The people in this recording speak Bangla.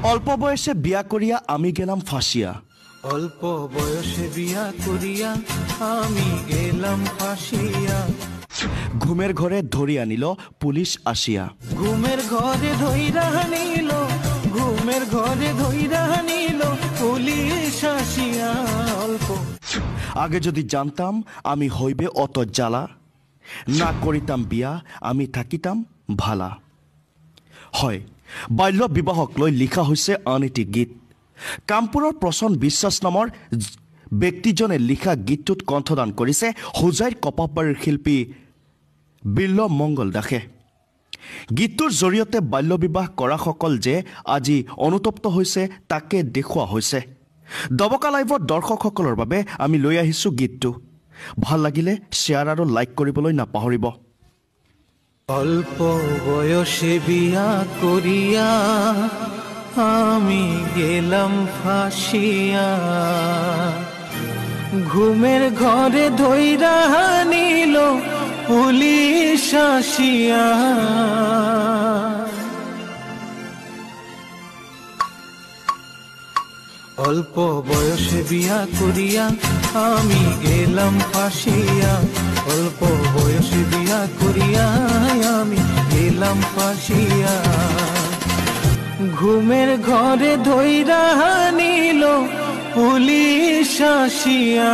অল্প বয়সে বিয়া করিয়া আমি গেলাম ফাঁসিয়া। অল্প বয়সে বিয়া করিয়া আমি গেলাম ফাঁসিয়া। ঘুমের ঘরে ধরি আনিল পুলিশ আসিয়া। ঘুমের ঘরে ধইরা নিল, ঘুমের ঘরে ধইরা নিল পুলিশ আসিয়া। অল্প আগে যদি জানতাম আমি হইবে অত জ্বালা, না করিতাম বিয়া আমি থাকিতাম ভালা। হয়, বাল্য বিবাহক লৈ লিখা হৈছে আন এটি গীত। কামপুৰৰ প্ৰচন বিশ্বাস নামৰ ব্যক্তিজনে লিখা গীতটোত কণ্ঠদান কৰিছে হোজাইৰ কপাহবাৰীৰ শিল্পী বিল্ল মংগল দাসে। গীতটোৰ জৰিয়তে বাল্য বিবাহ কৰাসকল যে আজি অনুতপ্ত হৈছে তাকে দেখুওৱা হৈছে। দবকা লাইভত দৰ্শকসকলৰ বাবে আমি লৈ আহিছোঁ গীতটো। ভাল লাগিলে শ্বেয়াৰ আৰু লাইক কৰিবলৈ নাপাহৰিব। অল্প বয়সে বিয়া করিয়া আমি গেলাম ফাঁসিয়া। ঘুমের ঘরে ধইরা নিল পুলিশ আসিয়া। অল্প বয়সে বিয়া করিয়া আমি গেলাম ফাঁসিয়া। অল্প বয়সে বিয়া করিয়া আমি গেলাম ফাঁসিয়া। ঘুমের ঘরে ধইরা নিল পুলিশ আসিয়া।